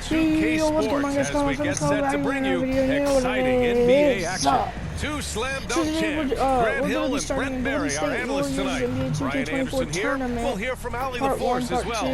2K Sports as we get set to bring you exciting NBA action. Two slam dunk champs, Grant Hill and Brent Barry, our analysts tonight. Ryan Anderson here. We'll hear from Allie the Force as well.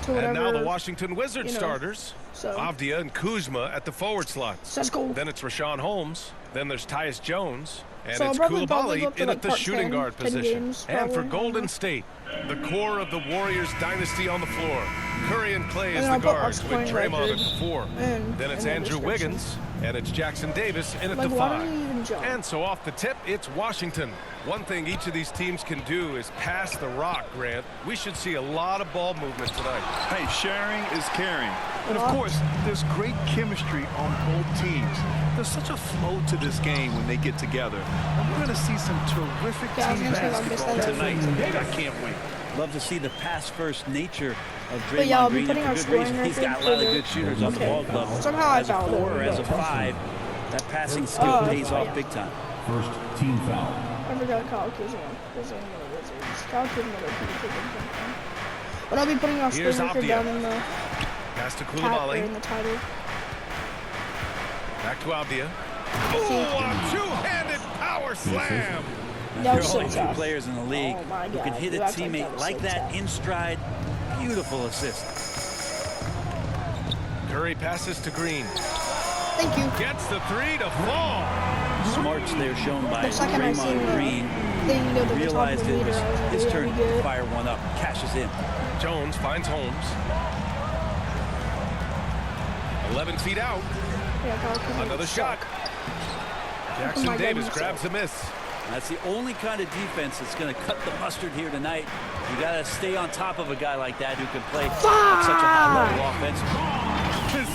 And now the Washington Wizards starters. Avdia and Kuzma at the forward slots. Then it's Rashawn Holmes. Then there's Tyus Jones. And it's Coulibaly in at the shooting guard position. And for Golden State, the core of the Warriors dynasty on the floor. Curry and Clay as the guards with Draymond at the 4. Then it's Andrew Wiggins. And it's Jackson Davis in at the 5. And so off the tip, it's Washington. One thing each of these teams can do is pass the rock, Grant. We should see a lot of ball movement tonight. Hey, sharing is caring. And of course, there's great chemistry on both teams. There's such a flow to this game when they get together. And we're going to see some terrific team basketball tonight. I can't wait. Love to see the pass-first nature of Draymond Green. For good reason. He's got a lot of good shooters on the ball club. Somehow as a 4 or as a 5, that passing skill pays off big time. First team foul. I forgot Kyle Kuzma. Kyle Kuzma something. But I'll be putting our screen record down in the pass to Coulibaly. In the title. Back to Avdia. Oh, a two-handed power slam. There are only 2 players in the league who can hit a teammate like that in stride. Beautiful assist. Curry passes to Green. Thank you. Gets the 3 to fall. Smarts there shown by Draymond Green. Realized it was his turn to fire one up. Cashes in. Jones finds Holmes. 11 feet out. Another shot. Jackson Davis grabs a miss. That's the only kind of defense that's going to cut the mustard here tonight. You got to stay on top of a guy like that who can play at such a high level offense.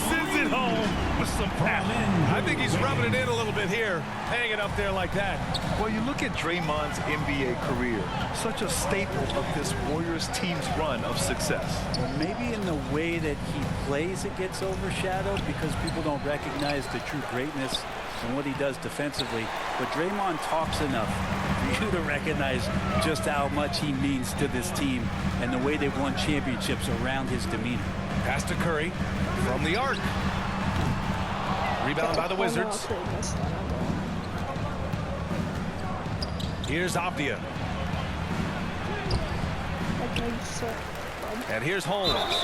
Sends it home with some power. I think he's rubbing it in a little bit here, hanging up there like that. Well, you look at Draymond's NBA career, such a staple of this Warriors team's run of success. Maybe in the way that he plays it gets overshadowed because people don't recognize the true greatness and what he does defensively. But Draymond talks enough for you to recognize just how much he means to this team and the way they've won championships around his demeanor. Pass to Curry from the arc. Rebound by the Wizards. Here's Avdia. And here's Holmes.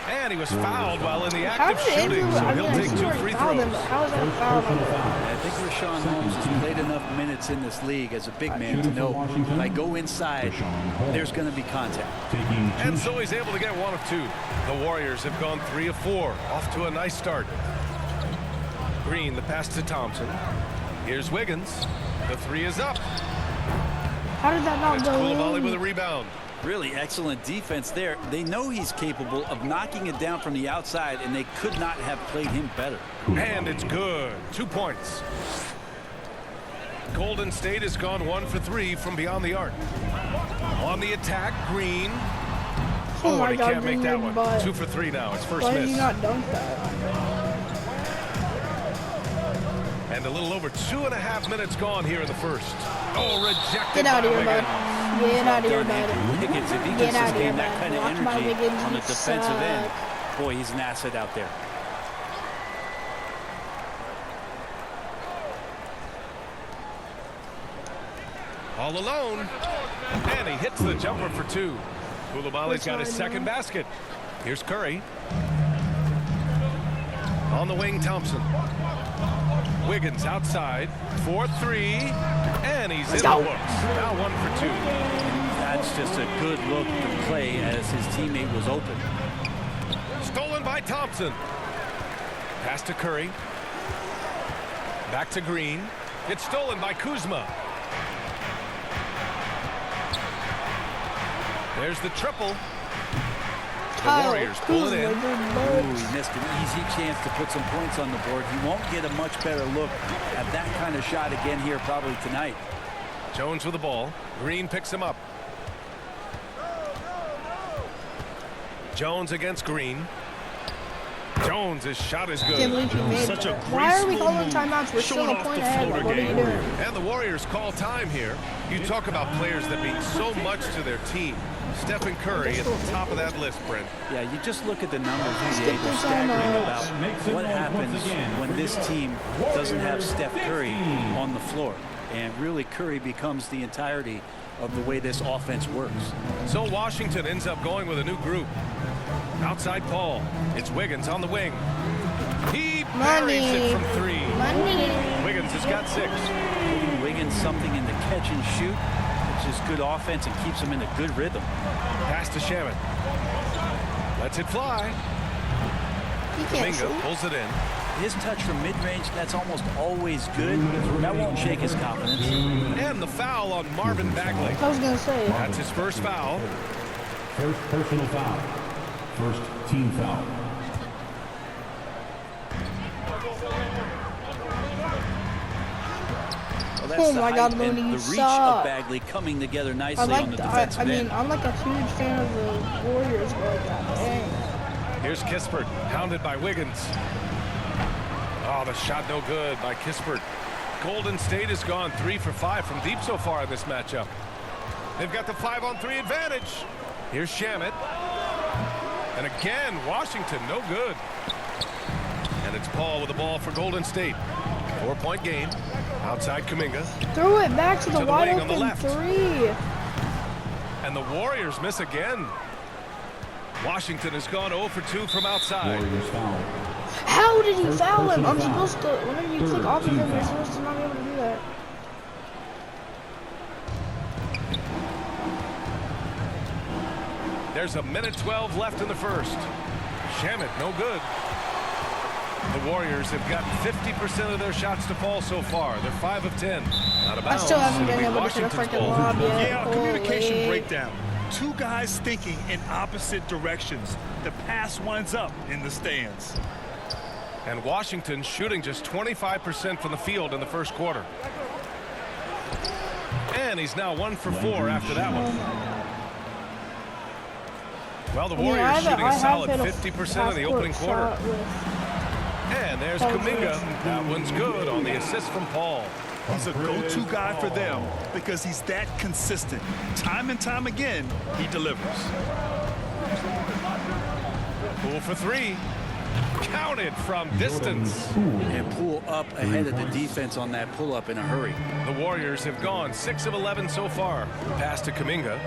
And he was fouled while in the act of shooting, so he'll take 2 free throws. How is that a foul? I think Rashawn Holmes has played enough minutes in this league as a big man to know if I go inside, there's going to be contact. And so he's able to get 1 of 2. The Warriors have gone 3 of 4, off to a nice start. Green, the pass to Thompson. Here's Wiggins. The 3 is up. How did that not go in? Coulibaly with a rebound. Really excellent defense there. They know he's capable of knocking it down from the outside, and they could not have played him better. And it's good. 2 points. Golden State has gone 1 for 3 from beyond the arc. On the attack, Green. Oh, and he can't make that one. 2 for 3 now. It's first miss. Why did you not dunk that? And a little over 2.5 minutes gone here in the first. Oh, rejected. Get out of here, bud. Get out of here, bud. Wiggins, if he can sustain that kind of energy on the defensive end, boy, he's an asset out there. All alone. And he hits the jumper for 2. Coulibaly's got his second basket. Here's Curry. On the wing, Thompson. Wiggins outside. 4-3. And he's in the books. Now 1 for 2. That's just a good look to play as his teammate was open. Stolen by Thompson. Pass to Curry. Back to Green. It's stolen by Kuzma. There's the triple. The Warriors pull it in. Ooh, he missed an easy chance to put some points on the board. He won't get a much better look at that kind of shot again here probably tonight. Jones with the ball. Green picks him up. Jones against Green. Jones, his shot is good. Such a Why are we calling timeouts? We're still a point ahead. What are you doing? And the Warriors call time here. You talk about players that mean so much to their team. Stephen Curry at the top of that list, Brent. Yeah, you just look at the numbers, they're staggering about what happens when this team doesn't have Steph Curry on the floor. And really, Curry becomes the entirety of the way this offense works. So Washington ends up going with a new group. Outside Paul. It's Wiggins on the wing. He buries it from 3. Wiggins has got 6. Giving Wiggins something in the catch and shoot, which is good offense and keeps him in a good rhythm. Pass to Shamet. Lets it fly. Kuminga pulls it in. His touch from mid-range, that's almost always good. That won't shake his confidence. And the foul on Marvin Bagley. I was going to say. That's his first foul. First personal foul. First team foul. Well, that's Oh the my God, height and Mooney, the reach suck. of Bagley coming together nicely on the defensive end. I'm like a huge fan of the Warriors, but like that. Dang. Here's Kispert, hounded by Wiggins. Oh, the shot no good by Kispert. Golden State has gone 3 for 5 from deep so far in this matchup. They've got the 5-on-3 advantage. Here's Shamet. And again, Washington, no good. And it's Paul with the ball for Golden State. 4-point game. Outside Kuminga. Throw it back to the wide wing on the open left. 3. And the Warriors miss again. Washington has gone 0 for 2 from outside. Warriors foul. How did he foul him? I'm supposed to, whenever you click off of him, you're supposed to not be able to do that. There's a minute 12 left in the first. Shamet, no good. The Warriors have gotten 50% of their shots to fall so far. They're 5 of 10. Out of I bounds. still haven't It'll been be able to hit a Washington's freaking ball. lob yet. Yeah, a communication Holy. breakdown. Two guys thinking in opposite directions. The pass winds up in the stands. And Washington shooting just 25% from the field in the first quarter. And he's now 1 for 4 after that one. Well, the Warriors shooting a solid 50% in the opening quarter. And there's Kuminga. That one's good on the assist from Paul. He's a go-to guy for them because he's that consistent. Time and time again, he delivers. Poole for 3. Counted from distance. And Poole up ahead of the defense on that pull-up in a hurry. The Warriors have gone 6 of 11 so far. Pass to Kuminga.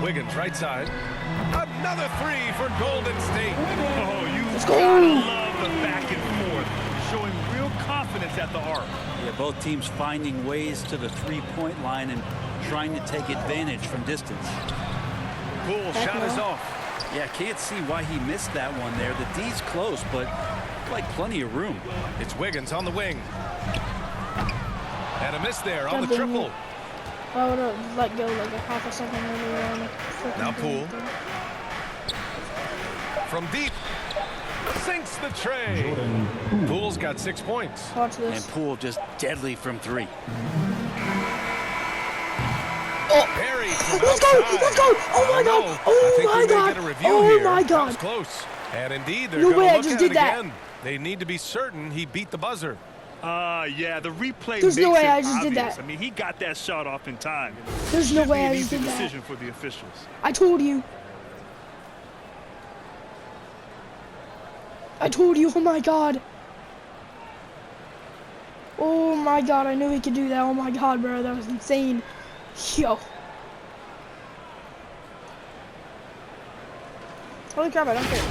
Wiggins right side. Another 3 for Golden State. Oh, you go. gotta love the back and forth, showing real confidence at the arc. Yeah, both teams finding ways to the three-point line and trying to take advantage from distance. Poole shot is off. Yeah, can't see why he missed that one there. The D's close, but like plenty of room. It's Wiggins on the wing. And a miss there on the God damn triple. it. I would have let go like a half a second earlier on the freaking Now thing. Poole. From deep. Sinks the tray. Poole's got 6 points. Watch And this. Poole just deadly from 3. Buried from Let's go! outside. Let's go! Oh my I don't God! know. I Oh think my we may God! get a review Oh here. my That God! was close. And indeed, they're No going way, to I look just at did it that. again. They need to be certain he beat the buzzer. Yeah, the replay There's makes no way it I just did obvious. that. I mean, he got that shot off in time. There's no Should way be an I just easy did that. decision for the officials. I told you. I told you. Oh my God. Oh my God. I knew he could do that. Oh my God, bro. That was insane. Yo. Holy crap, I don't care.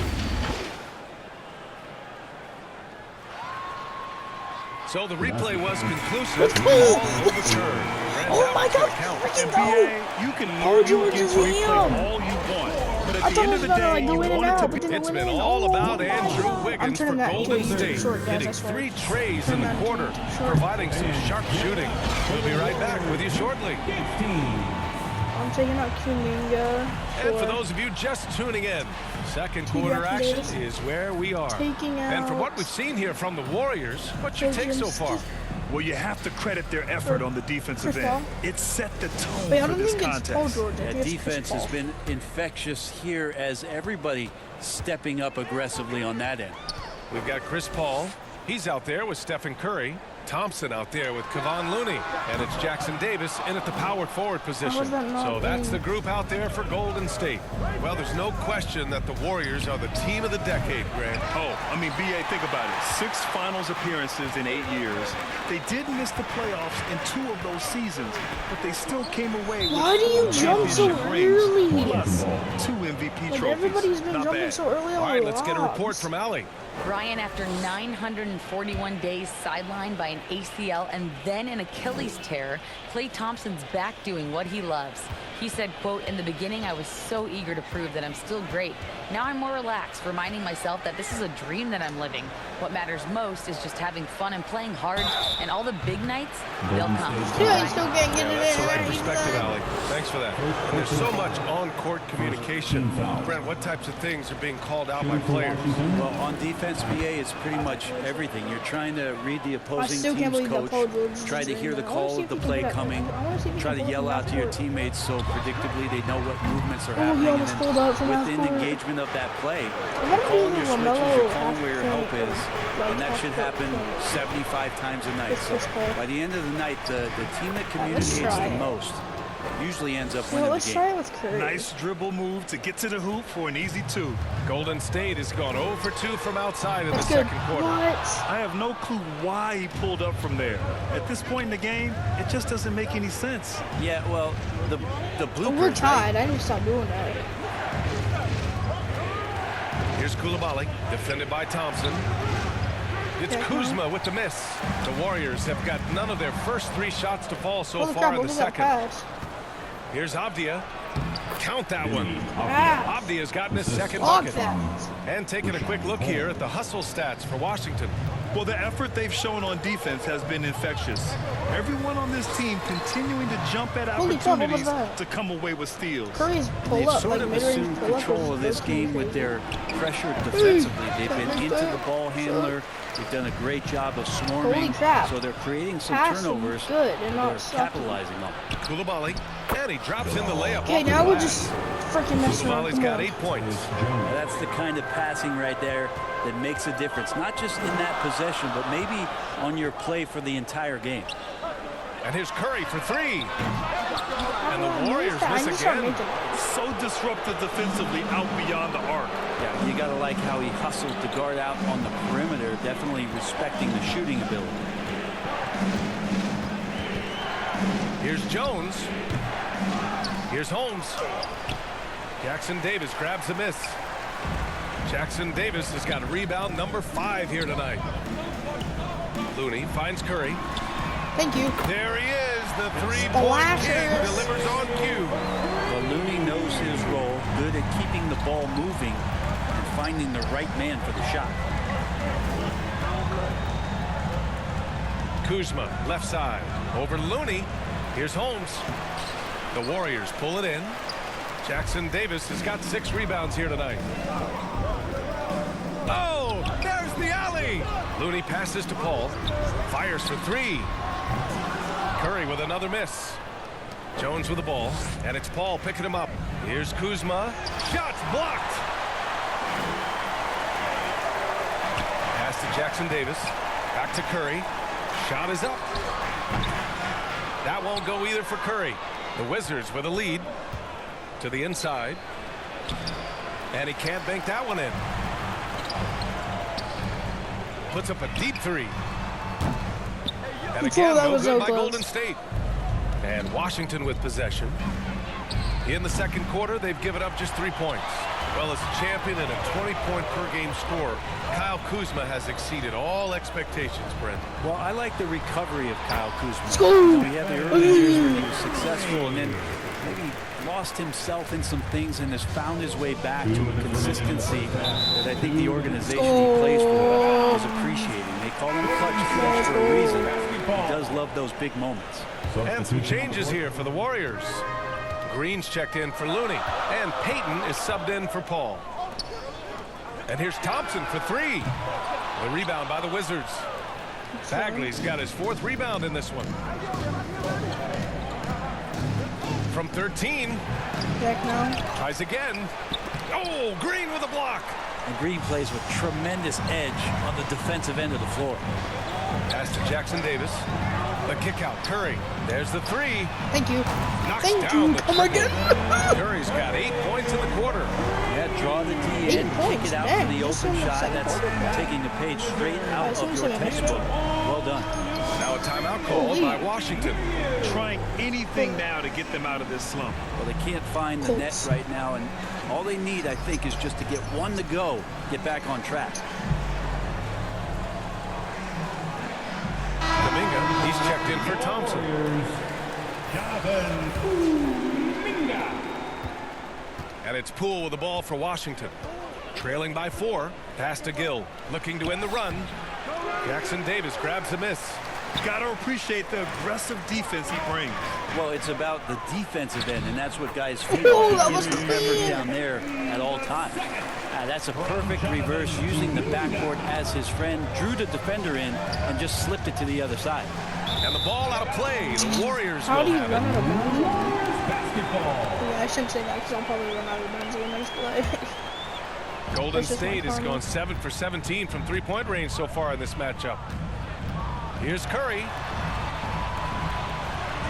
So the replay was conclusive. Let's go! All overturned. Oh my God. Count. Freaking NBA, you can Oh, argue George against is replay Liam. all you want, but I at thought the it end was of the gonna like day, go you in and want out, it but to then be. it It's went been in. all Oh about my Andrew God. I'm Wiggins for turning that Golden game State, short, guys, I hitting swear. 3 trays in the Turn that quarter, game short. providing some sharp shooting. We'll be right back with you shortly. I'm taking out Kuminga. And for those of you just tuning in, second quarter action is where we are. Taking And from out what we've seen here from the Warriors, what's your take so far? Well, you have to credit their effort on the defensive Chris Paul? end. It set the tone Wait, I for don't this think it's Paul contest. George. I Yeah, think it's Chris defense has Paul. been infectious here as everybody stepping up aggressively on that end. We've got Chris Paul. He's out there with Stephen Curry. Thompson out there with Kevon Looney, and it's Jackson Davis in at the power forward position. So that's the group out there for Golden State. Well, there's no question that the Warriors are the team of the decade, Grant. Oh, I mean, B.A., think about it. 6 finals appearances in 8 years. They did miss the playoffs in 2 of those seasons, but they still came away with Why do you jump so early? plus 2 MVP trophies. Everybody's been Not jumping bad. so early. All right, let's get a report from Allie. Brian, after 941 days sidelined by an ACL and then an Achilles tear, Klay Thompson's back doing what he loves. He said, quote, "In the beginning, I was so eager to prove that I'm still great. Now I'm more relaxed, reminding myself that this is a dream that I'm living. What matters most is just having fun and playing hard, and all the big nights, they'll come." Yeah, you still can't get it That's in. the right He's, perspective, Allie. Thanks for that. And there's so much on-court communication. Brent, what types of things are being called out by players? Well, on defense, BA, it's pretty much everything. You're trying to read the opposing still can't team's believe that coach, Paul George is try to doing hear the that. I wanna call see of if the he can play do that. coming, I wanna see if he try can to pull yell from out to your half court. teammates so predictably they know what movements are Oh, he happening. almost And pulled out from then half within court. engagement of that play, What if calling he your was switches, LaMelo you're calling where your half help court? is, and that should happen 75 times a night. So by the end of the night, the team that communicates try the it. most usually ends up Well, winning let's the try game. it with Curry. Nice dribble move to get to the hoop for an easy 2. Golden State has gone 0 for 2 from outside in the That's good. second quarter. What? I have no clue why he pulled up from there. At this point in the game, it just doesn't make any sense. Yeah, well, the Well, blueprint. we're tied. I need to stop doing that. Here's Coulibaly, defended by Thompson. It's Okay, Kuzma with the miss. The Warriors have got none of their first 3 shots to fall so Holy far crap, in what the was that second. pass? Here's Abdia. Count that one. Ah, Abdia's gotten his second fuck bucket. that. And taking a quick look here at the hustle stats for Washington. Well, the effort they've shown on defense has been infectious. Everyone on this team continuing to jump at Holy crap, what was opportunities that? to come away with steals. Curry's pull They've up, sort like of mid-range assumed pull up. control of this game with their pressure defensively. They've been into the ball handler. They've done a great job of swarming. Holy crap. So they're creating some Passing turnovers. good and not They're sucking. capitalizing on. Coulibaly, and he drops in the layup. Okay, off the now we're glass. just freaking messing around. Coulibaly's Come got on. 8 points. Now, that's the kind of passing right there that makes a difference. Not just in that possession, but maybe on your play for the entire game. And here's Curry for 3. And the I Warriors need miss to start again. making it. So disruptive defensively out beyond the arc. Yeah, you got to like how he hustled the guard out on the perimeter, definitely respecting the shooting ability. Here's Jones. Here's Holmes. Jackson Davis grabs the miss. Jackson Davis has got rebound number 5 here tonight. Looney finds Curry. Thank you. There he is, the 3-point king Splashers. delivers on cue. Well, Looney knows his role, good at keeping the ball moving and finding the right man for the shot. Kuzma, left side, over Looney. Here's Holmes. The Warriors pull it in. Jackson Davis has got 6 rebounds here tonight. Oh, there's the alley. Looney passes to Paul. Fires for 3. Curry with another miss. Jones with the ball, and it's Paul picking him up. Here's Kuzma. Shots blocked. Pass to Jackson Davis. Back to Curry. Shot is up. That won't go either for Curry. The Wizards with a lead to the inside. And he can't bank that one in. Puts up a deep 3. And again, that no was good so by close. Golden State. And Washington with possession. In the second quarter, they've given up just 3 points. Well, as a champion and a 20-point-per-game scorer, Kyle Kuzma has exceeded all expectations, Brent. Well, I like the recovery of Kyle Kuzma. go! You know, he had the early years where he was successful and then maybe lost himself in some things and has found his way back to a consistency that I think the organization he plays for is appreciating. They call him Clutch Clutch for a reason. He does love those big moments. And some changes here for the Warriors. Green's checked in for Looney, and Payton is subbed in for Paul. And here's Thompson for 3. The rebound by the Wizards. Bagley's got his 4th rebound in this one. From 13, Back now. tries again. Oh, Green with a block. And Green plays with tremendous edge on the defensive end of the floor. Pass to Jackson Davis. The kick out. Curry. There's the three. Thank you. Knocks Thank down you. the Come triple. again. Curry's got 8 points in the quarter. Yeah, draw the D 8 in, kick points, it out man. for the This open one looks shot. like That's quarterback. taking the page straight out This of one's your like a textbook. Well done. Now a timeout called by Washington. Trying anything now to get them out of this slump. Well, they can't find the net right now, and all they need, I think, is just to get one to go, get back on track. Kuminga, he's checked in for Thompson. Jonathan Kuminga. And it's Poole with the ball for Washington. Trailing by 4. Pass to Gill. Looking to end the run. Jackson Davis grabs a miss. Got to appreciate the aggressive defense he brings. Well, it's about the defensive end, and that's what guys feed Oh, off. that He was gives them effort clean. down there at all times. That's a perfect reverse, using the backcourt as his friend, drew the defender in, and just slipped it to the other side. And the ball out of play. The Warriors How will do you have run it. out of bounds? Basketball. Yeah, I shouldn't say that because I'll probably run out of bounds on the next play. Golden This is my State has karma. gone 7 for 17 from three-point range so far in this matchup. Here's Curry.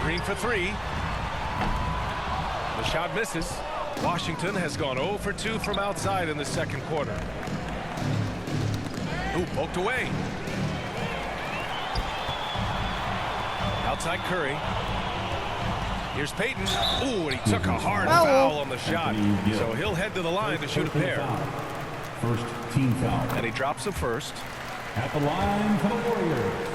Green for 3. The shot misses. Washington has gone 0 for 2 from outside in the second quarter. Ooh, poked away. Outside Curry. Here's Payton. Ooh, and he took a hard foul on the shot. So he'll head to the line to shoot a pair. First team foul. And he drops the first. At the line for the Warriors,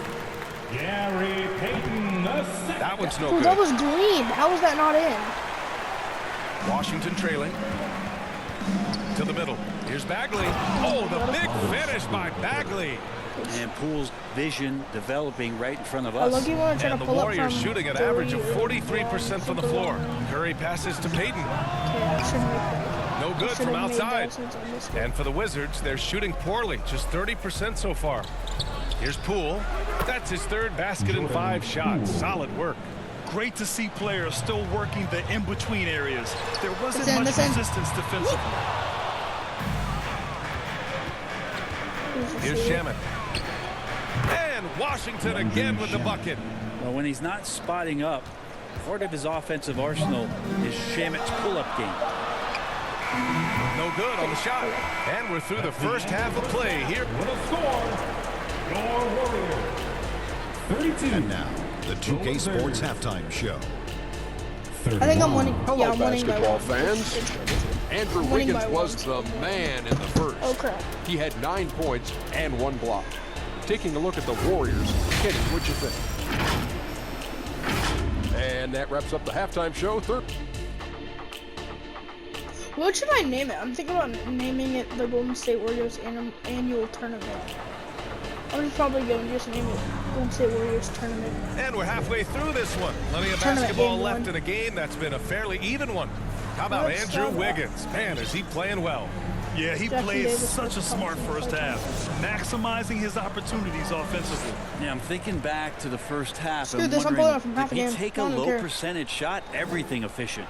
Gary Payton, the second. That one's no Dude, good. that was green. How was that not in? Washington trailing. To the middle. Here's Bagley. Oh, the big finish by Bagley. And Poole's vision developing right in front of I us. lucky when I try And to the pull up Warriors from shooting an 30 average of or 43% from the floor. Curry passes to Payton. Okay, I shouldn't make that. No good I from should've made that outside. since I missed it. And for the Wizards, they're shooting poorly, just 30% so far. Here's Poole. That's his third basket in 5 shots. Solid work. Great to see players still working the in-between areas. There wasn't much Listen. resistance defensively. Here's Shamet. And Washington again with the bucket. Well, when he's not spotting up, part of his offensive arsenal is Shamet's pull-up game. No good on the shot. And we're through the first half of play here. With a score, your Warriors, 32. And now, the 2K Sports Halftime Show. I think I'm winning. Hello, Yeah, I'm winning by basketball one. fans. It's good. Andrew I'm winning Wiggins by was one. the man in the first. Oh, crap. He had 9 points and 1 block. Taking a look at the Warriors, Kenny, what'd you think? And that wraps up the halftime show. What should I name it? I'm thinking about naming it the Golden State Warriors annual tournament. I'm just probably going to just name it Golden State Warriors tournament. And we're halfway through this one. Plenty of Tournament basketball game left one. in a game that's been a fairly even one. How about Let's Andrew start off. Wiggins? Man, is he playing well. Yeah, he Jackson played Davis such a was smart Thompson. first half, maximizing his opportunities offensively. Yeah, I'm thinking back to the first half. Screw I'm this, I'm wondering, pulling it from half did he again. take a I don't low care. percentage shot? Everything efficient.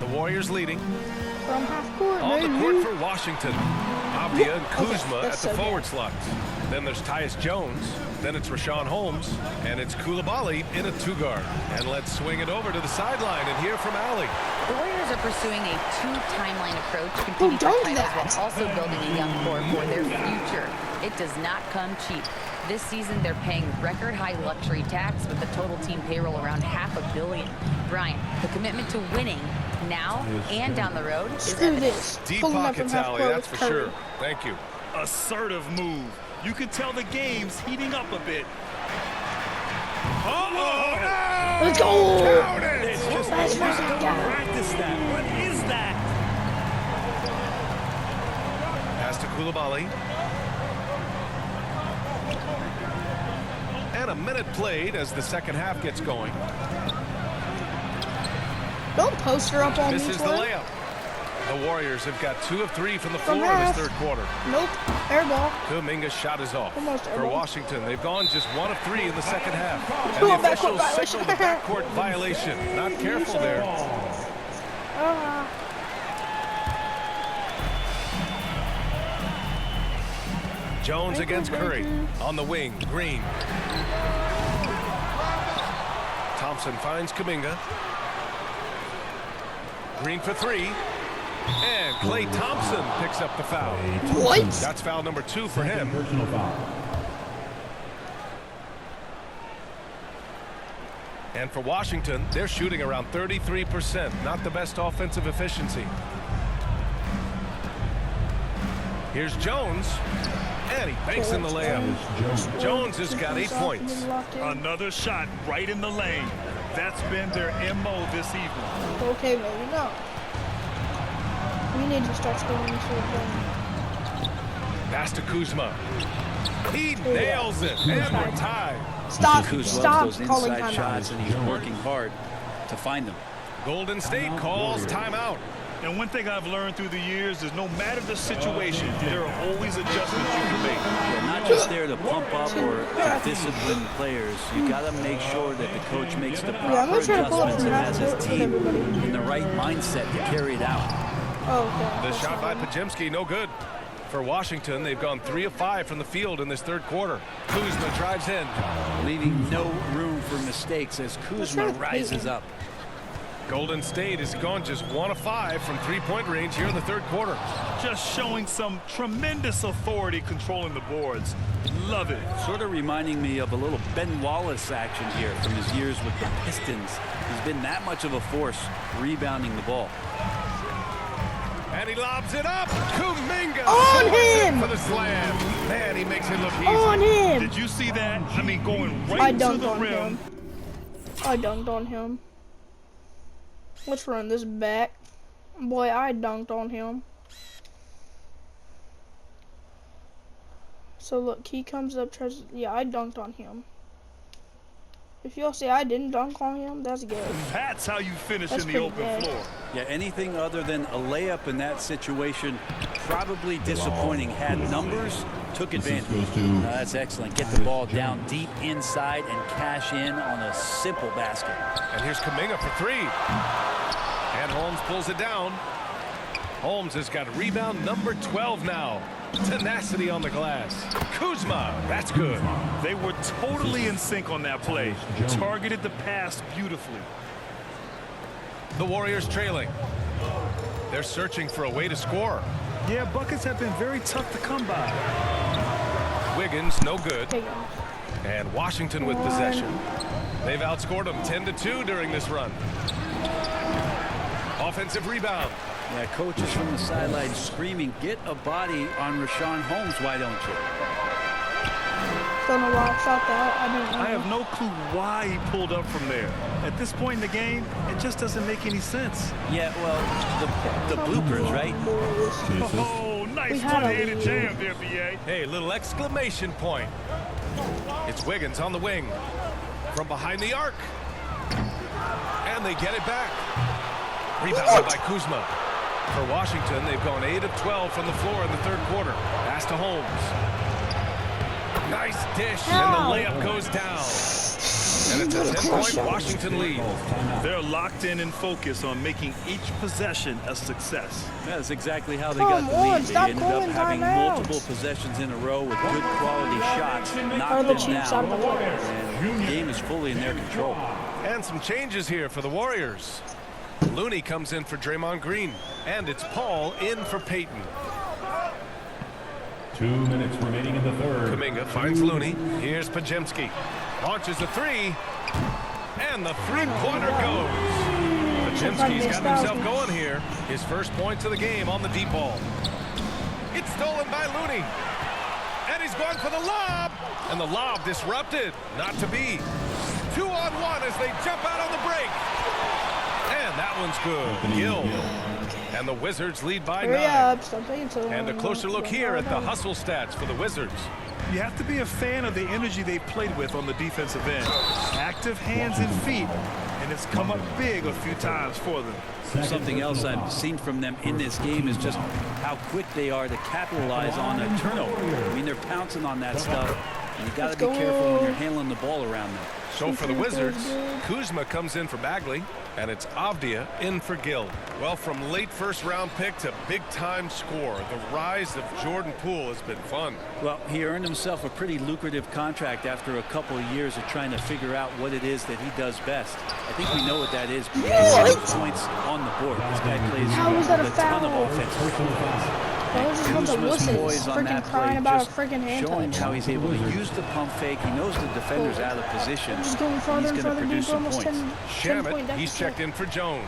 The Warriors leading. From half court, On the baby. court for Washington. Avdia and Okay, Kuzma at that's the so forward good. slots. Then there's Tyus Jones. Then it's Rashawn Holmes. And it's Koulibaly in a 2-guard. And let's swing it over to the sideline and hear from Allie. The Warriors are pursuing a 2-timeline approach, competing for does titles that? while also building a young core for their future. It does not come cheap. This season, they're paying record-high luxury tax with the total team payroll around $500 million. Brian, the commitment to winning now and down the road is Screw evident. this. Deep Pulling up pockets, from half Allie, court that's with for Curry. sure. Thank you. Assertive move. You can tell the game's heating up a bit. Let's go! Count it! It's just That's what I got. practice that. What is that? Pass to Koulibaly. And a minute played as the second half gets going. Don't poster up on me, Misses the Twin. layup. The Warriors have got 2 of 3 from the From floor in half. this third quarter. Nope. Air ball. Kuminga's shot is off. Almost For airball. Washington, they've gone just 1 of 3 in the second half. And Oh, the backcourt officials violation. signaled the backcourt violation. Not careful there. Jones against Curry. On the wing, Green. Thompson finds Kuminga. Green for three. And Klay Thompson picks up the foul. What? That's foul number 2 for him. Personal foul. And for Washington, they're shooting around 33%. Not the best offensive efficiency. Here's Jones. And he banks in the layup. Jones has got 8 points. Another shot right in the lane. That's been their MO this evening. Okay, maybe not. We need to start scoring this whole game. Pass to Kuzma. He nails it. And we're tied. Stop Those calling inside timeout. shots, and he's working hard to find them. Golden State calls timeout. And one thing I've learned through the years is no matter the situation, there are always adjustments you can make. They're not just there to pump up or to discipline players. You got to make sure that the coach makes the I'm proper gonna try to pull up adjustments some and has his half-court team with everybody. in the right mindset to carry it out. Oh, okay. The shot by Podziemski, no good. For Washington, they've gone 3 of 5 from the field in this third quarter. Kuzma drives in. Leaving no room for mistakes as Kuzma rises up. Golden State has gone just 1 of 5 from three-point range here in the third quarter. Just showing some tremendous authority controlling the boards. Love it. Sort of reminding me of a little Ben Wallace action here from his years with the Pistons. He's been that much of a force rebounding the ball. And he lobs it up. Kuminga On scores it him! for the slam. Man, he makes it look easy. On him! Did you see that? I mean, going I right to dunked the on rim. him. I dunked on him. Let's run this back. Boy, I dunked on him. So look, he comes up, tries. Yeah, I dunked on him. If y'all say I didn't dunk on him, that's good. That's how you finish That's in the pretty open good. floor. Yeah, anything other than a layup in that situation, probably disappointing. Had numbers, took advantage. That's excellent. Get the ball down deep inside and cash in on a simple basket. And here's Kuminga for 3. And Holmes pulls it down. Holmes has got rebound number 12 now. Tenacity on the glass. Kuzma, that's good. They were totally in sync on that play. Targeted the pass beautifully. The Warriors trailing. They're searching for a way to score. Yeah, buckets have been very tough to come by. Wiggins, no good. Take it. And Washington with possession. They've outscored them 10-2 during this run. Offensive rebound. Yeah, coaches from the sideline screaming, get a body on Richaun Holmes, why don't you? Don't know why I shot that. I don't know. I have no clue why he pulled up from there. At this point in the game, it just doesn't make any sense. Yeah, well, the bloopers, right? Oh, nice We had a one-handed lead. jam there, B.A. Hey, little exclamation point. It's Wiggins on the wing. From behind the arc. And they get it back. Rebounded by Kuzma. For Washington, they've gone 8 of 12 from the floor in the third quarter. Pass to Holmes. Nice dish, and the layup goes down. And it's a 10-point Washington lead. They're locked in and focused on making each possession a success. That's exactly how they Come got the on, lead. They stop ended up calling having timeouts. multiple possessions in a row with good quality shots, Or knocked the them Chiefs out down, of the way. and the game is fully in their control. And some changes here for the Warriors. Looney comes in for Draymond Green. And it's Paul in for Payton. 2 minutes remaining in the third. Kuminga finds Looney. Here's Podziemski. Launches a 3. And the three-pointer goes. Podziemski's got himself going here. His first points of the game on the deep ball. It's stolen by Looney. And he's going for the lob. And the lob disrupted. Not to be. 2-on-1 as they jump out on the break. And that one's good. Gill. And the Wizards lead by 9. Hurry up, stop taking so long. And a closer look here at the hustle stats for the Wizards. You have to be a fan of the energy they played with on the defensive end. Active hands and feet, and it's come up big a few times for them. Something else I've seen from them in this game is just how quick they are to capitalize on a turnover. I mean, they're pouncing on that stuff And you got to be careful when you're handling the ball around them. So for the Wizards, Kuzma comes in for Bagley, and it's Avdia in for Gill. Well, from late first-round pick to big-time score, the rise of Jordan Poole has been fun. Well, he earned himself a pretty lucrative contract after a couple of years of trying to figure out what it is that he does best. I think we know what that is. Points on the board. This guy plays a ton of offense. I was just about to wusses, freaking crying about a freaking hand showing touch. how he's able to use the pump fake. He knows the defender's out of position. Just going farther and farther deep, almost 10 point Shamet, deficit. he's checked in for Jones.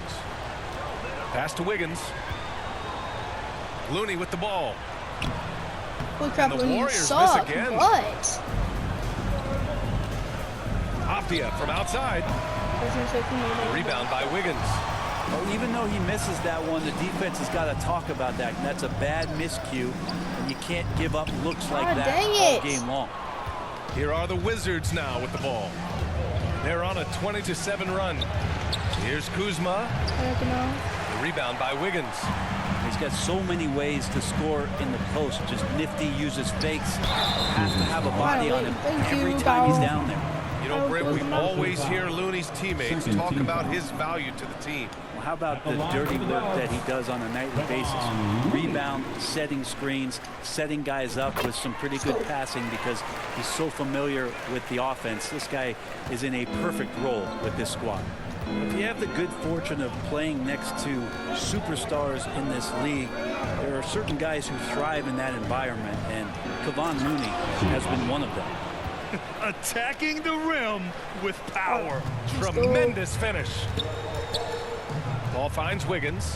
Pass to Wiggins. Looney with the ball. Holy crap, And the Looney, you Warriors suck, miss again. but... Avdia from outside. Rebound by Wiggins. Well, even though he misses that one, the defense has got to talk about that, and that's a bad miscue, and you can't give up looks like God, that dang all it. game long. Here are the Wizards now with the ball. They're on a 20-7 run. Here's Kuzma. The rebound by Wiggins. He's got so many ways to score in the post. Just nifty, uses fakes. Has to have a body on him every time he's down there. You know, Britt, we always hear Looney's teammates talk about his value to the team. Well, how about the dirty work that he does on a nightly basis? Rebound, setting screens, setting guys up with some pretty good passing because he's so familiar with the offense. This guy is in a perfect role with this squad. If you have the good fortune of playing next to superstars in this league, there are certain guys who thrive in that environment, and Kevon Looney has been one of them. Attacking the rim with power. Tremendous finish. Ball finds Wiggins.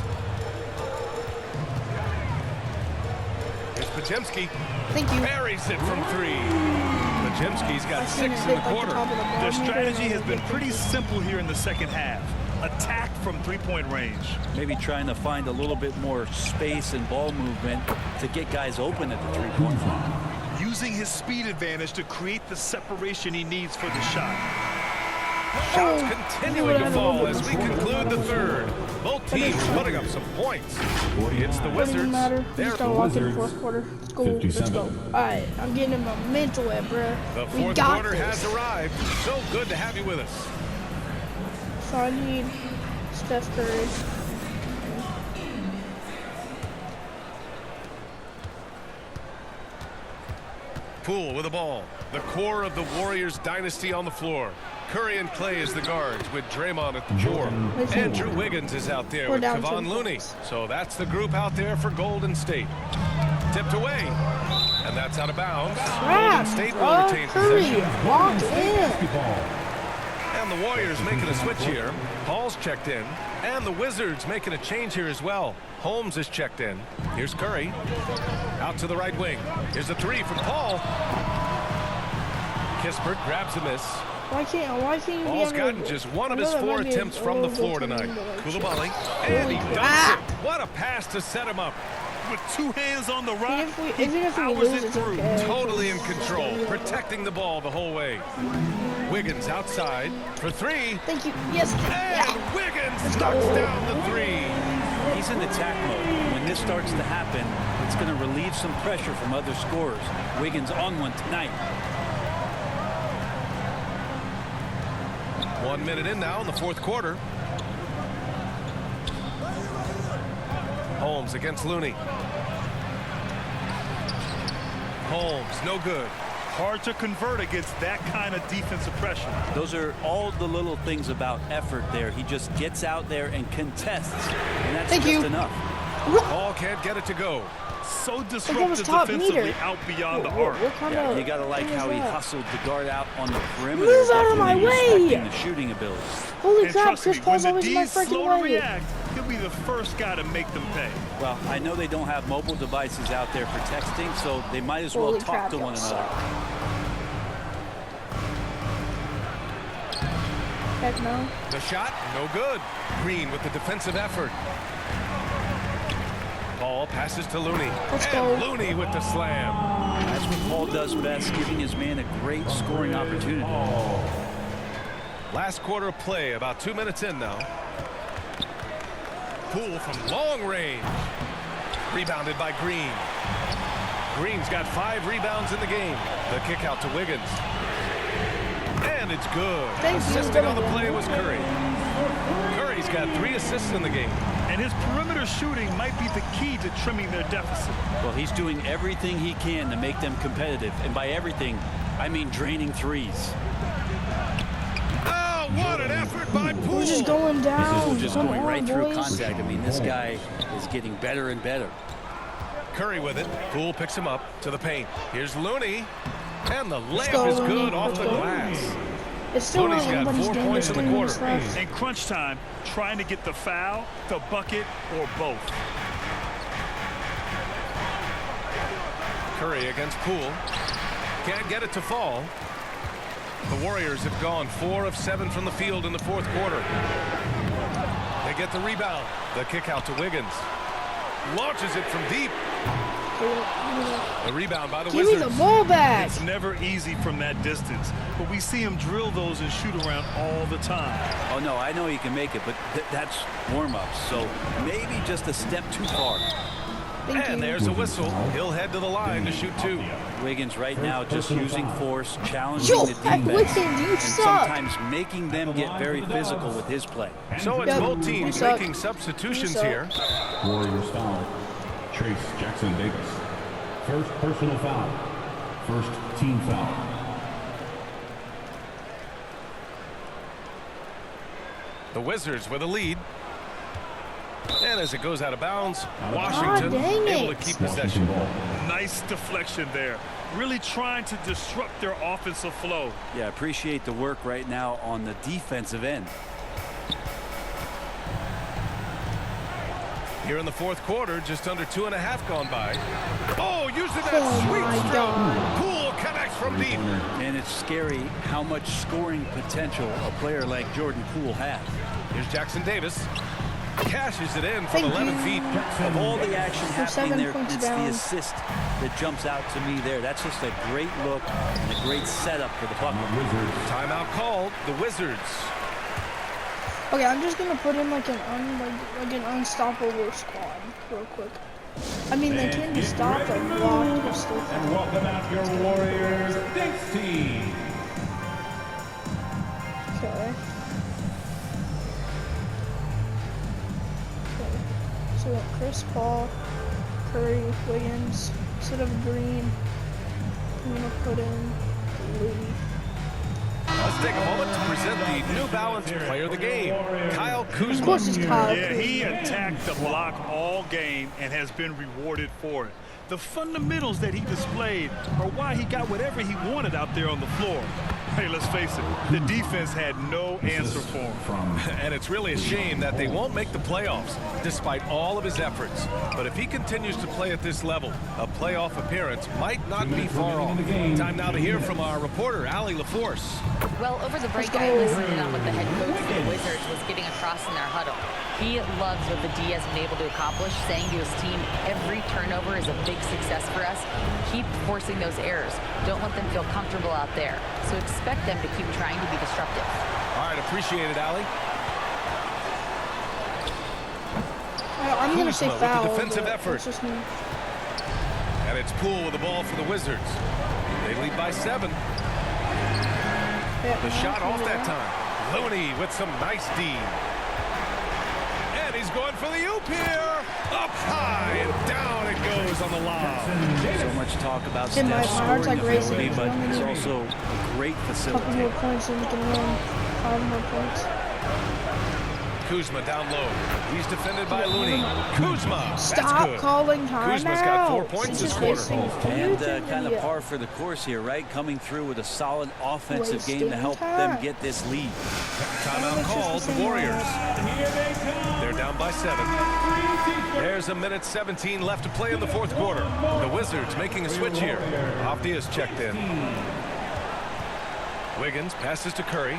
Here's Podziemski. Thank you. Buries it from three. Podziemski's got 6 in the quarter. Their strategy has been pretty simple here in the second half. Attack from three-point range. Maybe trying to find a little bit more space and ball movement to get guys open at the three-point line. Using his speed advantage to create the separation he needs for the shot. Shots continuing to fall as we conclude the third. Both teams putting up some points. It's the Wizards. They're going to walk in the fourth quarter. Let's go. Let's go. All right, I'm getting in my mental at, bro. The We fourth got quarter this. has arrived. So good to have you with us. So I need Steph Curry. Poole with the ball. The core of the Warriors dynasty on the floor. Curry and Clay as the guards with Draymond at the 4. Andrew Wiggins is out there with Kevon Looney. So that's the group out there for Golden State. Tipped away. And that's out of bounds. Golden State will retain possession. Locked in. And the Warriors making a switch here. Paul's checked in. And the Wizards making a change here as well. Holmes is checked in. Here's Curry. Out to the right wing. Here's a three from Paul. Kispert grabs a miss. Why can't you Paul's be gotten just one of his 4 attempts from the floor tonight. Koulibaly. And he dunks it. What a pass to set him up. With 2 hands on the rock, Even if we lose, it's okay. Totally in control. Protecting the ball the whole way. Wiggins outside for 3. Thank you. Yes. And Wiggins knocks down the 3. He's in attack mode. When this starts to happen, it's going to relieve some pressure from other scorers. Wiggins on one tonight. 1 minute in now in the fourth quarter. Holmes against Looney. Holmes, no good. hard to convert against that kind of defensive pressure. Those are all the little things about effort there. He just gets out there and contests, and that's just enough. Ball can't get it to go. So disruptive defensively out beyond the arc. Yeah, you gotta like how he hustled the guard out on the perimeter. Move out of my way! The shooting ability. Holy crap, Chris Paul's always in my freaking way. He'll be the first guy to make them pay. Well, I know they don't have mobile devices out there for texting, so they might as well talk to one another. Heck no. The shot, no good. Green with the defensive effort. Ball passes to Looney. And Looney with the slam. That's what Paul does best, giving his man a great scoring opportunity. Last quarter of play, about 2 minutes in now. Poole from long range. Rebounded by Green. Green's got 5 rebounds in the game. The kick out to Wiggins. And it's good. Assisting on the play was Curry. Curry's got 3 assists in the game. And his perimeter shooting might be the key to trimming their deficit. Well, he's doing everything he can to make them competitive. And by everything, I mean draining threes. Oh, what an effort by Poole. We're just going down. This is just going right through contact. I mean, this guy is getting better and better. Curry with it. Poole picks him up to the paint. Here's Looney. And the layup is good off the glass. It's still Looney's not got anybody's 4 game. points in the quarter. In crunch time, trying to get the foul, the bucket, or both. Curry against Poole. Can't get it to fall. The Warriors have gone 4 of 7 from the field in the 4th quarter. They get the rebound. The kick out to Wiggins. Launches it from deep. The rebound by the Wizards. Give me the ball back. It's never easy from that distance, but we see him drill those and shoot around all the time. Oh, no, I know he can make it, but that's warm-ups. So maybe just a step too far. And there's a whistle. He'll head to the line to shoot 2. Wiggins right now just using force, challenging the defense, Wiggins, you and suck. sometimes making them get very physical with his play. So it's both teams making substitutions here. Warriors foul. Trace Jackson Davis. First personal foul. First team foul. The Wizards with a lead. And as it goes out of bounds, Washington able to keep possession. Nice deflection there. Really trying to disrupt their offensive flow. Yeah, appreciate the work right now on the defensive end. Here in the 4th quarter, just under 2.5 gone by. Oh, using that sweet stroke. Poole connects from deep. And it's scary how much scoring potential a player like Jordan Poole has. Here's Jackson Davis. Cashes it in from 11 feet. Of all the action happening there, points it's down. the assist that jumps out to me there. That's just a great look and a great setup for the bucket. Timeout called. The Wizards. Okay, I'm just gonna put in like an unstoppable squad real quick. I mean, they can be stopped, like blocked or stuff. And welcome out your Warriors Knicks team. Okay. So we got Chris Paul, Curry, Wiggins. Instead of Green, I'm gonna put in Louis. Let's take a moment to present the New Balance Player of the Game, Kyle Kuzma. Of course it's Kyle Yeah, Kuzma. he attacked the block all game and has been rewarded for it. The fundamentals that he displayed are why he got whatever he wanted out there on the floor. Hey, let's face it, the defense had no answer for him. And it's really a shame that they won't make the playoffs, despite all of his efforts. But if he continues to play at this level, a playoff appearance might not be far off. Time now to hear from our reporter, Allie LaForce. Well, over the break, I listened in on what the head coach of the Wizards was getting across in their huddle. He loves what the D has been able to accomplish, saying to his team, every turnover is a big success for us. Keep forcing those errors. Don't let them feel comfortable out there. So expect them to keep trying to be disruptive. All right, appreciate it, Allie. I'm gonna say Kuzma with the foul. defensive but effort. that's just me. And it's Poole with the ball for the Wizards. They lead by 7. Yeah, The shot off that yeah. time. Looney with some nice D. And he's going for the oop here. Up high and down it goes on the lob. So much talk about In my Steph's heart, scoring like racing. ability, but he's also a great A couple more facilitator. points and we can win. 5 more points. Kuzma down low. He's defended by Looney. Kuzma. That's Stop good. calling timeout. Kuzma's got 4 points this quarter. And kind of par for the course here, right? Coming through with a solid offensive game to help them get this lead. Timeout called. The Warriors. They're down by 7. There's a minute 17 left to play in the 4th quarter. The Wizards making a switch here. Avdia's checked in. Wiggins passes to Curry.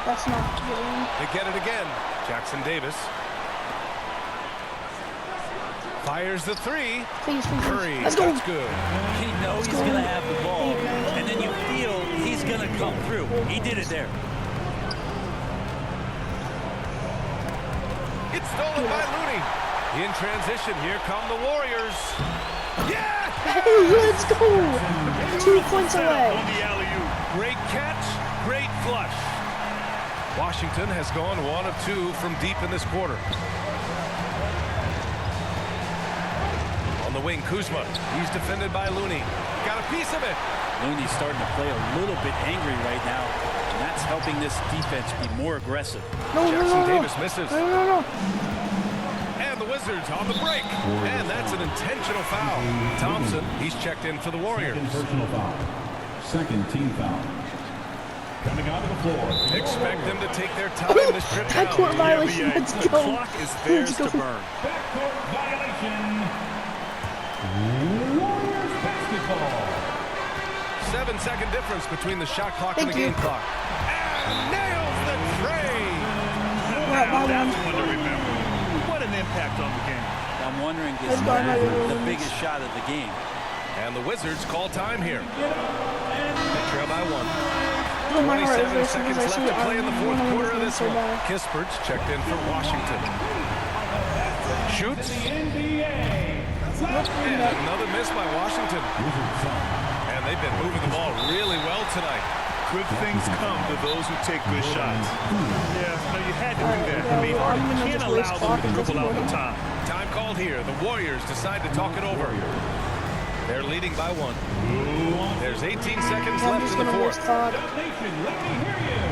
That's not good. They get it again. Jackson Davis fires the 3. Please, please, Curry. please. Let's go. That's good. He knows he's going to have the ball, and then you feel he's going to come through. He did it there. It's stolen by Looney. In transition, here come the Warriors. Yeah! Hey, let's go! 2 points away. Great catch, great flush. Washington has gone 1 of 2 from deep in this quarter. On the wing, Kuzma. He's defended by Looney. Got a piece of it. Looney's starting to play a little bit angry right now, and that's helping this defense be more aggressive. Jackson Davis misses. No. And the Wizards on the break. And that's an intentional foul. Thompson, he's checked in for the Warriors. Second personal foul. Second team foul. Coming out of the floor. Expect them to take their time this trip down. Backcourt violation. Let's The go. clock is theirs to burn. Backcourt violation. Warriors basketball. 7-second difference between the shot clock and the Thank you. game clock. And nails the tray. Right, by That's one. one to remember. What an impact on the game. I'm wondering, is Let's go, that Mario. the biggest shot of the game? And the Wizards call time here. They trail by 1. Oh, my heart is 27 racing seconds because I left see to play in the fourth one quarter of this so one. bad. Kispert's checked in for Washington. Shoots. And another miss by Washington. And they've been moving the ball really well tonight. Good things come to those who take good shots. Yeah, no, you had to do that. I mean, I'm you gonna can't just waste allow clock them to at this dribble out the point. top. Time called here. The Warriors decide to talk it over. They're leading by 1. There's 18 seconds I'm left just in the gonna waste fourth. clock. Nation, let me hear you.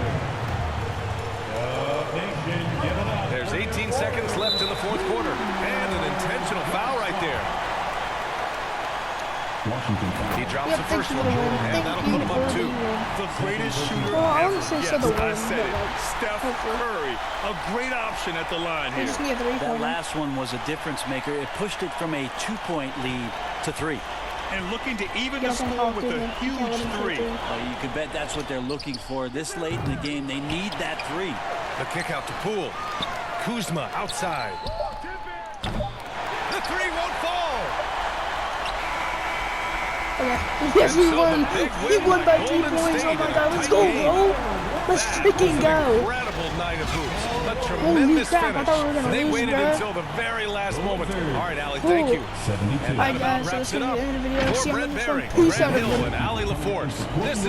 Nation, give it up. There's 18 seconds left in the fourth quarter. And an intentional foul right there. Washington foul. He drops Yep, the thank first you one. for the win. And Thank that'll you put him for up the 2. win. The greatest shooter Well, I ever. honestly Yes, said the I win, said but, it. like, Steph hopefully. Curry, a great option at the line We here. just need a That three-pointer. last one was a difference maker. It pushed it from a 2-point lead to 3. And looking to even Get the up on score top, with a Cleveland. You can't let huge him shoot 3. three. You can bet that's what they're looking for. This late in the game, they need that 3. The kick out to Poole. Kuzma outside. The 3 won't fall. Okay. Yes, we And so won. the big We win won by 2 Golden points. State Oh my in a god, let's tight go, game. bro. Let's That freaking was an go. incredible night of hoops. A tremendous crap, I finish. thought we were gonna They lose, waited bro. until the very last moment. All right, Allie, thank you. 72. And Alright, that about guys, so wraps this it is up. the end of the video. For See you on Brett the next one. Berry, Peace Grant out, Hill, everybody. and Allie LaForce. This is